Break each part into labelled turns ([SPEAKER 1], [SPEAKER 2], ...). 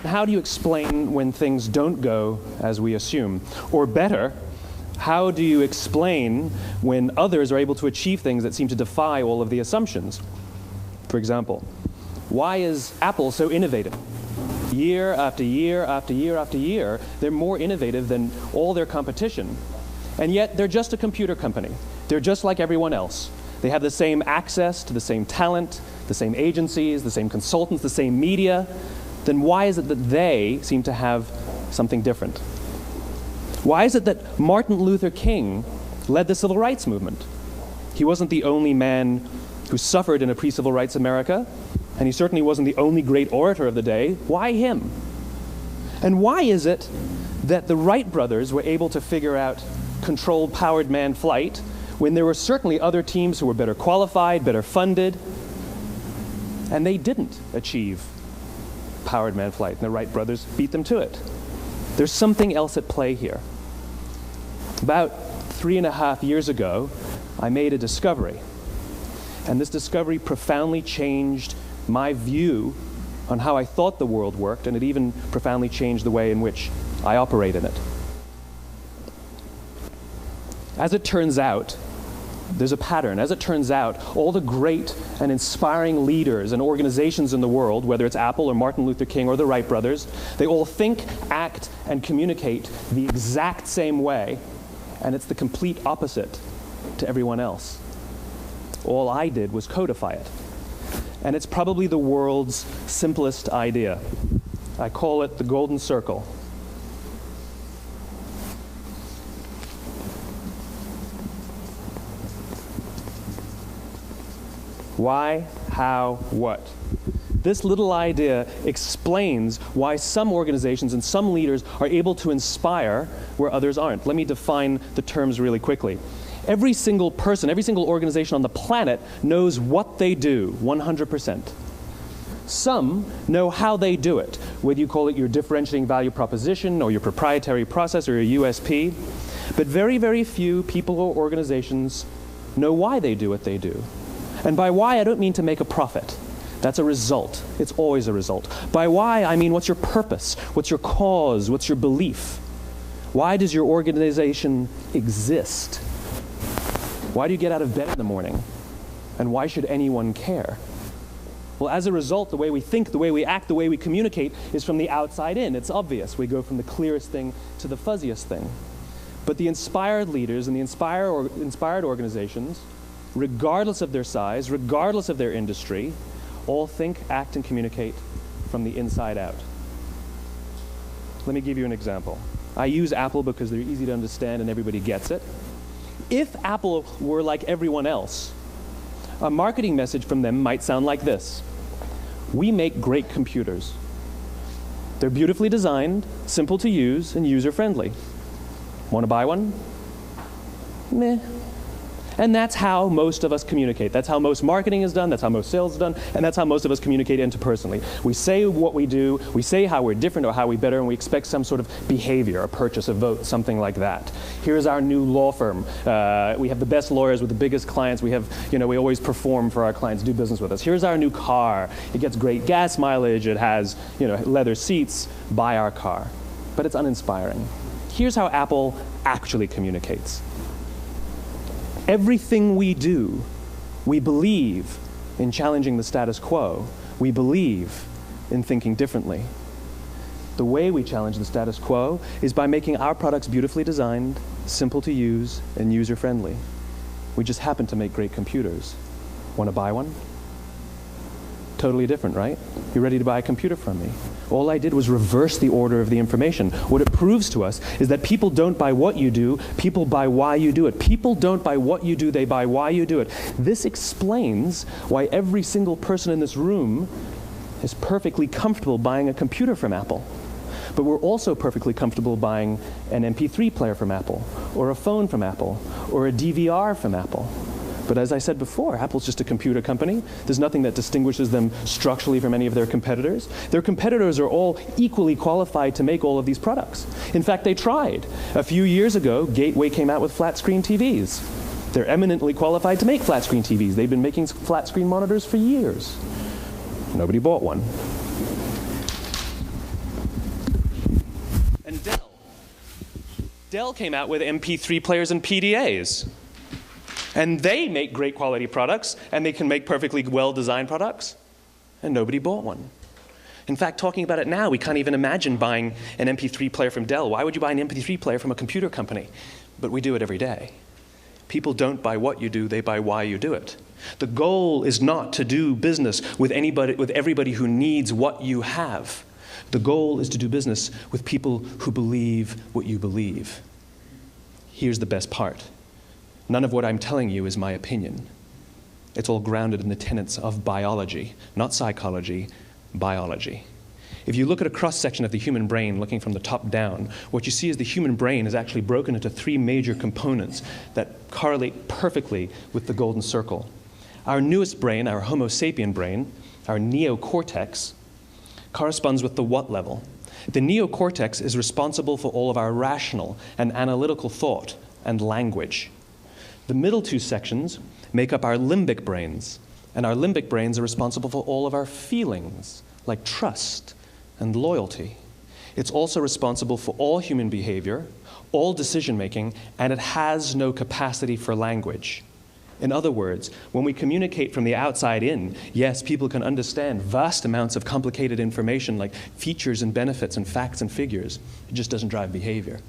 [SPEAKER 1] How do you explain when things don't go as we assume? Or better, how do you explain when others are able to achieve things that seem to defy all of the assumptions? For example, why is Apple so innovative? Year after year after year after year, they're more innovative than all their competition. And yet, they're just a computer company. They're just like everyone else. They have the same access to the same talent, the same agencies, the same consultants, the same media. Then why is it that they seem to have something different? Why is it that Martin Luther King led the civil rights movement? He wasn't the only man who suffered in a pre-civil rights America, and he certainly wasn't the only great orator of the day. Why him? And why is it that the Wright brothers were able to figure out controlled powered manned flight when there were certainly other teams who were better qualified, better funded, and they didn't achieve powered manned flight, and the Wright brothers beat them to it? There's something else at play here. About 3.5 years ago, I made a discovery, and this discovery profoundly changed my view on how I thought the world worked, and it even profoundly changed the way in which I operate in it. As it turns out, there's a pattern. As it turns out, all the great and inspiring leaders and organizations in the world, whether it's Apple or Martin Luther King or the Wright brothers, they all think, act, and communicate the exact same way, and it's the complete opposite to everyone else. All I did was codify it. And it's probably the world's simplest idea. I call it the golden circle. Why, how, what? This little idea explains why some organizations and some leaders are able to inspire where others aren't. Let me define the terms really quickly. Every single person, every single organization on the planet knows what they do, 100%. Some know how they do it, whether you call it your differentiating value proposition or your proprietary process or your USP. But very, very few people or organizations know why they do what they do. And by why, I don't mean to make a profit. That's a result. It's always a result. By why, I mean what's your purpose? What's your cause? What's your belief? Why does your organization exist? Why do you get out of bed in the morning? And why should anyone care? Well, as a result, the way we think, the way we act, the way we communicate is from the outside in. It's obvious. We go from the clearest thing to the fuzziest thing. But the inspired leaders and the inspired organizations, regardless of their size, regardless of their industry, all think, act, and communicate from the inside out. Let me give you an example. I use Apple because they're easy to understand and everybody gets it. If Apple were like everyone else, a marketing message from them might sound like this: we make great computers. They're beautifully designed, simple to use, and user-friendly. Want to buy one? Meh. And that's how most of us communicate. That's how most marketing is done, that's how most sales is done, and that's how most of us communicate interpersonally. We say what we do, we say how we're different or how we're better, and we expect some sort of behavior, a purchase, a vote, something like that. Here's our new law firm. We have the best lawyers with the biggest clients. We have, we always perform for our clients, do business with us. Here's our new car. It gets great gas mileage. It has, leather seats. Buy our car. But it's uninspiring. Here's how Apple actually communicates. Everything we do, we believe in challenging the status quo. We believe in thinking differently. The way we challenge the status quo is by making our products beautifully designed, simple to use, and user-friendly. We just happen to make great computers. Want to buy one? Totally different, right? You're ready to buy a computer from me. All I did was reverse the order of the information. What it proves to us is that people don't buy what you do, people buy why you do it. People don't buy what you do, they buy why you do it. This explains why every single person in this room is perfectly comfortable buying a computer from Apple. But we're also perfectly comfortable buying an MP3 player from Apple, or a phone from Apple, or a DVR from Apple. But as I said before, Apple's just a computer company. There's nothing that distinguishes them structurally from any of their competitors. Their competitors are all equally qualified to make all of these products. In fact, they tried. A few years ago, Gateway came out with flat screen TVs. They're eminently qualified to make flat screen TVs. They've been making flat screen monitors for years. Nobody bought one. And Dell came out with MP3 players and PDAs. And they make great quality products, and they can make perfectly well-designed products, and nobody bought one. In fact, talking about it now, we can't even imagine buying an MP3 player from Dell. Why would you buy an MP3 player from a computer company? But we do it every day. People don't buy what you do, they buy why you do it. The goal is not to do business with everybody who needs what you have. The goal is to do business with people who believe what you believe. Here's the best part. None of what I'm telling you is my opinion. It's all grounded in the tenets of biology, not psychology, biology. If you look at a cross-section of the human brain, looking from the top down, what you see is the human brain is actually broken into three major components that correlate perfectly with the golden circle. Our newest brain, our Homo sapien brain, our neocortex, corresponds with the what level. The neocortex is responsible for all of our rational and analytical thought and language. The middle two sections make up our limbic brains, and our limbic brains are responsible for all of our feelings, like trust and loyalty. It's also responsible for all human behavior, all decision-making, and it has no capacity for language. In other words, when we communicate from the outside in, yes, people can understand vast amounts of complicated information like features and benefits and facts and figures. It just doesn't drive behavior.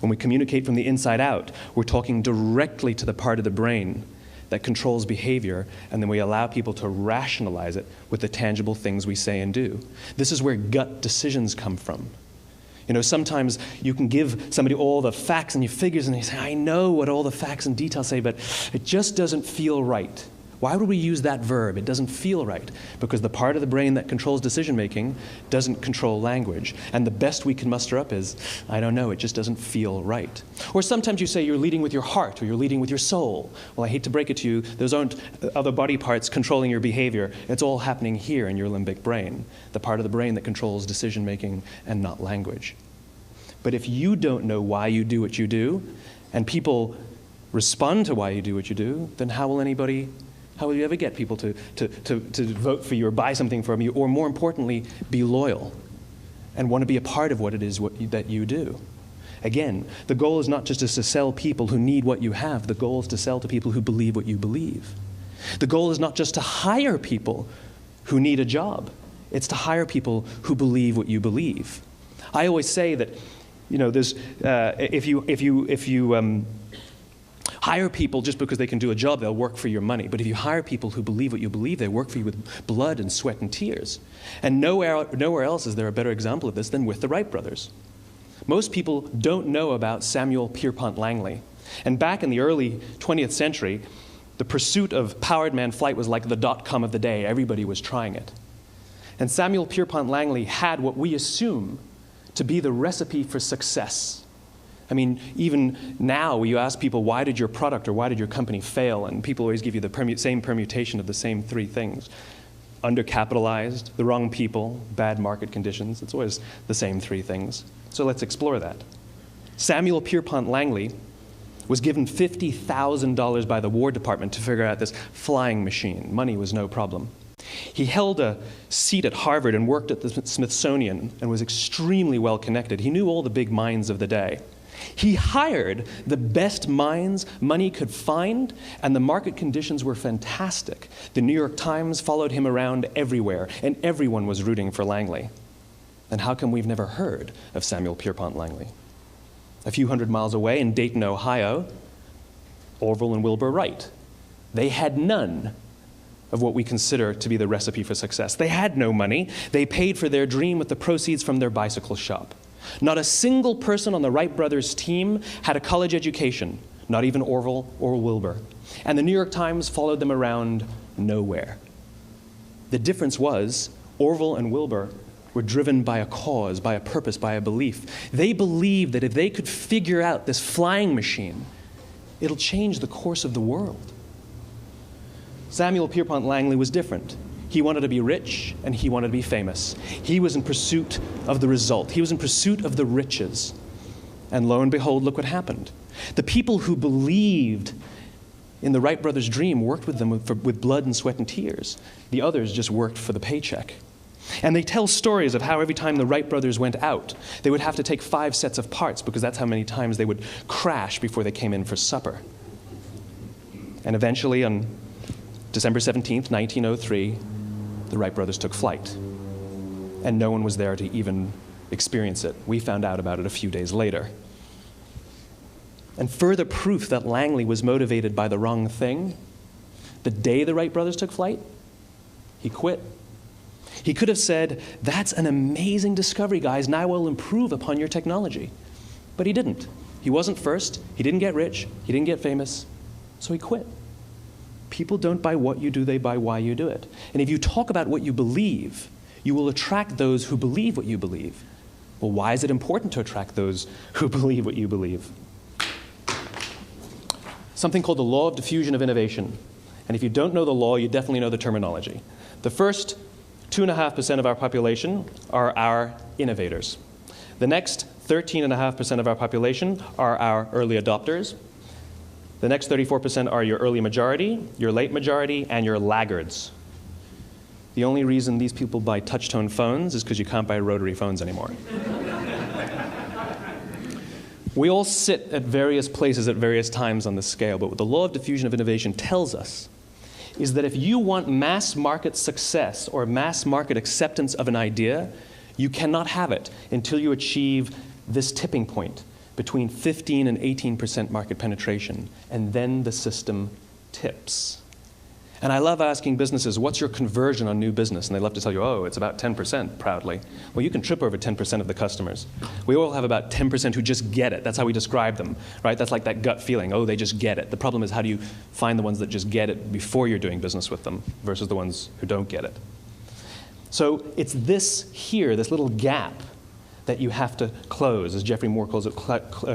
[SPEAKER 1] When we communicate from the inside out, we're talking directly to the part of the brain that controls behavior, and then we allow people to rationalize it with the tangible things we say and do. This is where gut decisions come from. You know, sometimes you can give somebody all the facts and your figures, and they say, I know what all the facts and details say, but it just doesn't feel right. Why would we use that verb? It doesn't feel right. Because the part of the brain that controls decision-making doesn't control language. And the best we can muster up is, I don't know, it just doesn't feel right. Or sometimes you say you're leading with your heart or you're leading with your soul. Well, I hate to break it to you, those aren't other body parts controlling your behavior. It's all happening here in your limbic brain, the part of the brain that controls decision-making and not language. But if you don't know why you do what you do, and people respond to why you do what you do, then how will you ever get people to vote for you or buy something from you, or more importantly, be loyal and want to be a part of what it is that you do? Again, the goal is not just to sell people who need what you have. The goal is to sell to people who believe what you believe. The goal is not just to hire people who need a job. It's to hire people who believe what you believe. I always say that, you know, there's if you hire people just because they can do a job, they'll work for your money. But if you hire people who believe what you believe, they work for you with blood and sweat and tears. And nowhere else is there a better example of this than with the Wright brothers. Most people don't know about Samuel Pierpont Langley. And back in the early 20th century, the pursuit of powered man flight was like the dot-com of the day. Everybody was trying it. And Samuel Pierpont Langley had what we assume to be the recipe for success. I mean, even now, you ask people, why did your product or why did your company fail? And people always give you the same permutation of the same three things. Undercapitalized, the wrong people, bad market conditions. It's always the same three things. So let's explore that. Samuel Pierpont Langley was given $50,000 by the War Department to figure out this flying machine. Money was no problem. He held a seat at Harvard and worked at the Smithsonian and was extremely well connected. He knew all the big minds of the day. He hired the best minds money could find, and the market conditions were fantastic. The New York Times followed him around everywhere, and everyone was rooting for Langley. And how come we've never heard of Samuel Pierpont Langley? A few hundred miles away in Dayton, Ohio, Orville and Wilbur Wright. They had none of what we consider to be the recipe for success. They had no money. They paid for their dream with the proceeds from their bicycle shop. Not a single person on the Wright brothers' team had a college education, not even Orville or Wilbur. And the New York Times followed them around nowhere. The difference was Orville and Wilbur were driven by a cause, by a purpose, by a belief. They believed that if they could figure out this flying machine, it'll change the course of the world. Samuel Pierpont Langley was different. He wanted to be rich, and he wanted to be famous. He was in pursuit of the result. He was in pursuit of the riches. And lo and behold, look what happened. The people who believed in the Wright brothers' dream worked with them with blood and sweat and tears. The others just worked for the paycheck. And they tell stories of how every time the Wright brothers went out, they would have to take 5 sets of parts because that's how many times they would crash before they came in for supper. And eventually, on December 17th, 1903, the Wright brothers took flight. And no one was there to even experience it. We found out about it a few days later. And further proof that Langley was motivated by the wrong thing, the day the Wright brothers took flight, he quit. He could have said, "That's an amazing discovery, guys. Now we'll improve upon your technology." But he didn't. He wasn't first. He didn't get rich. He didn't get famous. So he quit. People don't buy what you do, they buy why you do it. And if you talk about what you believe, you will attract those who believe what you believe. Well, why is it important to attract those who believe what you believe? Something called the law of diffusion of innovation. And if you don't know the law, you definitely know the terminology. The first 2.5% of our population are our innovators. The next 13.5% of our population are our early adopters. The next 34% are your early majority, your late majority, and your laggards. The only reason these people buy touch-tone phones is because you can't buy rotary phones anymore. We all sit at various places at various times on the scale, but what the law of diffusion of innovation tells us is that if you want mass market success or mass market acceptance of an idea, you cannot have it until you achieve this tipping point between 15 and 18% market penetration, and then the system tips. And I love asking businesses, what's your conversion on new business? And they love to tell you, oh, it's about 10%, proudly. Well, you can trip over 10% of the customers. We all have about 10% who just get it. That's how we describe them, right? That's like that gut feeling, oh, they just get it. The problem is, how do you find the ones that just get it before you're doing business with them versus the ones who don't get it? So it's this here, this little gap, that you have to close, as Geoffrey Moore calls it,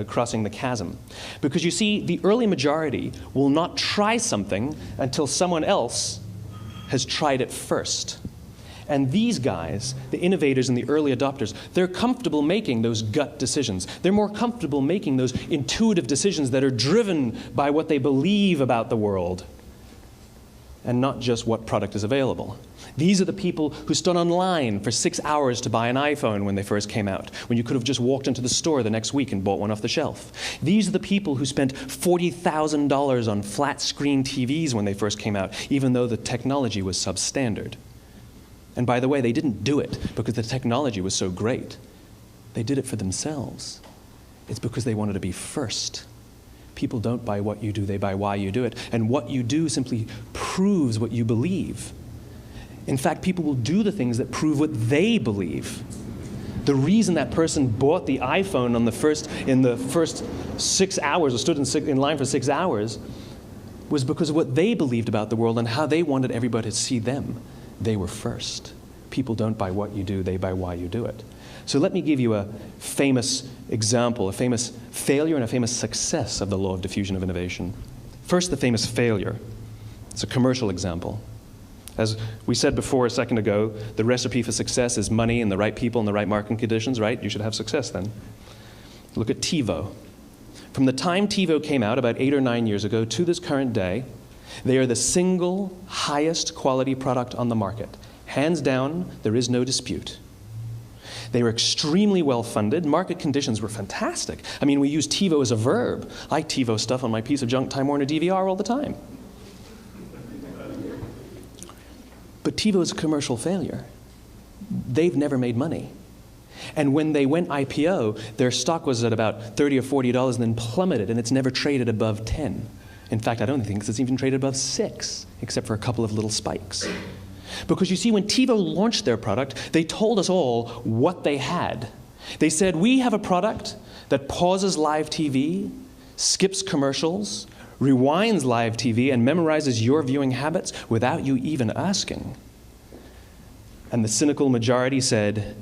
[SPEAKER 1] crossing the chasm. Because you see, the early majority will not try something until someone else has tried it first. And these guys, the innovators and the early adopters, they're comfortable making those gut decisions. They're more comfortable making those intuitive decisions that are driven by what they believe about the world and not just what product is available. These are the people who stood online for 6 hours to buy an iPhone when they first came out, when you could have just walked into the store the next week and bought one off the shelf. These are the people who spent $40,000 on flat-screen TVs when they first came out, even though the technology was substandard. And by the way, they didn't do it because the technology was so great. They did it for themselves. It's because they wanted to be first. People don't buy what you do, they buy why you do it. And what you do simply proves what you believe. In fact, people will do the things that prove what they believe. The reason that person bought the iPhone in the first 6 hours, or stood in line for 6 hours, was because of what they believed about the world and how they wanted everybody to see them. They were first. People don't buy what you do, they buy why you do it. So let me give you a famous example, a famous failure and a famous success of the law of diffusion of innovation. First, the famous failure. It's a commercial example. As we said before a second ago, the recipe for success is money and the right people and the right marketing conditions, right? You should have success then. Look at TiVo. From the time TiVo came out about 8 or 9 years ago to this current day, they are the single highest quality product on the market. Hands down, there is no dispute. They were extremely well-funded. Market conditions were fantastic. I mean, we use TiVo as a verb. I TiVo stuff on my piece of junk Time Warner DVR all the time. But TiVo is a commercial failure. They've never made money. And when they went IPO, their stock was at about $30 or $40 and then plummeted, and it's never traded above 10. In fact, I don't think it's even traded above 6, except for a couple of little spikes. Because you see, when TiVo launched their product, they told us all what they had. They said, we have a product that pauses live TV, skips commercials, rewinds live TV, and memorizes your viewing habits without you even asking. And the cynical majority said,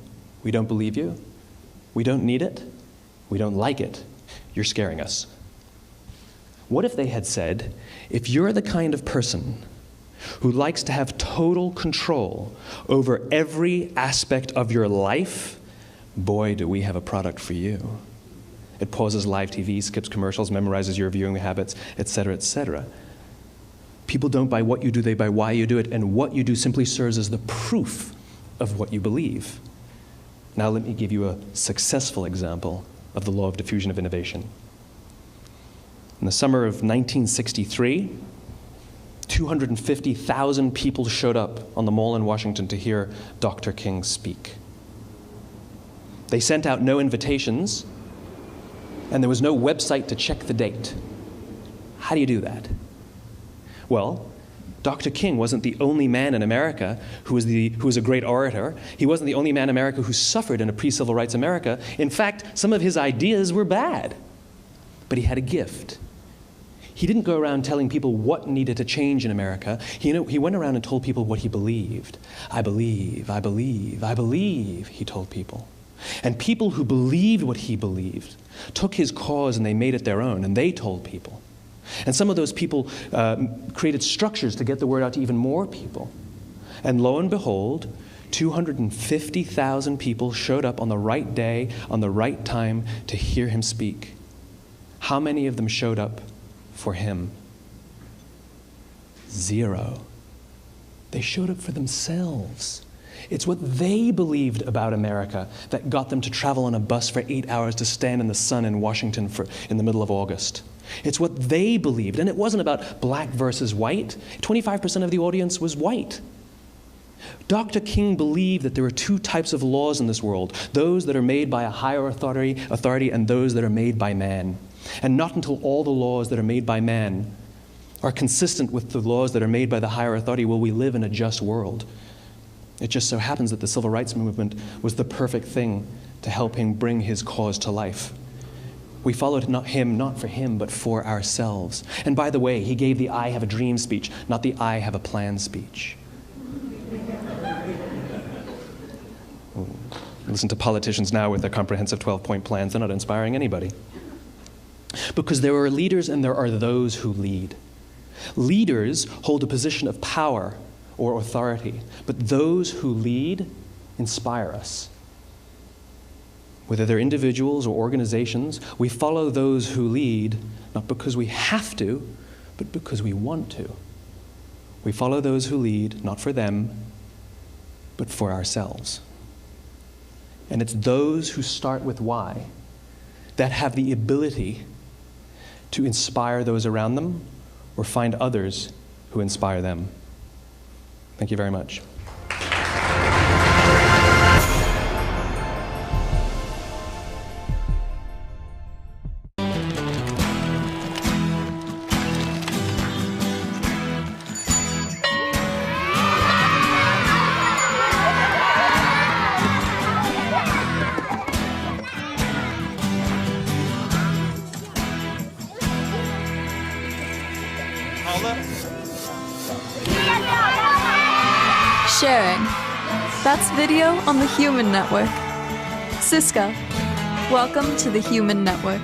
[SPEAKER 1] we don't believe you, we don't need it, we don't like it, you're scaring us. What if they had said, if you're the kind of person who likes to have total control over every aspect of your life, boy, do we have a product for you. It pauses live TV, skips commercials, memorizes your viewing habits, etc., etc. People don't buy what you do, they buy why you do it, and what you do simply serves as the proof of what you believe. Now let me give you a successful example of the law of diffusion of innovation. In the summer of 1963, 250,000 people showed up on the Mall in Washington to hear Dr. King speak. They sent out no invitations, and there was no website to check the date. How do you do that? Well, Dr. King wasn't the only man in America who was a great orator. He wasn't the only man in America who suffered in a pre-civil rights America. In fact, some of his ideas were bad. But he had a gift. He didn't go around telling people what needed to change in America. He went around and told people what he believed. I believe, I believe, I believe, he told people. And people who believed what he believed took his cause and they made it their own, and they told people. And some of those people created structures to get the word out to even more people. And lo and behold, 250,000 people showed up on the right day, on the right time to hear him speak. How many of them showed up for him? 0. They showed up for themselves. It's what they believed about America that got them to travel on a bus for 8 hours to stand in the sun in Washington in the middle of August. It's what they believed, and it wasn't about black versus white. 25% of the audience was white. Dr. King believed that there are 2 types of laws in this world, those that are made by a higher authority and those that are made by man. And not until all the laws that are made by man are consistent with the laws that are made by the higher authority will we live in a just world. It just so happens that the civil rights movement was the perfect thing to help him bring his cause to life. We followed him not for him, but for ourselves. And by the way, he gave the I have a dream speech, not the I have a plan speech. Listen to politicians now with their comprehensive 12-point plans. They're not inspiring anybody. Because there are leaders and there are those who lead. Leaders hold a position of power or authority, but those who lead inspire us. Whether they're individuals or organizations, we follow those who lead not because we have to, but because we want to. We follow those who lead not for them, but for ourselves. And it's those who start with why that have the ability to inspire those around them or find others who inspire them. Thank you very much.
[SPEAKER 2] Sharing. That's video on the Human Network. Siska, welcome to the Human Network.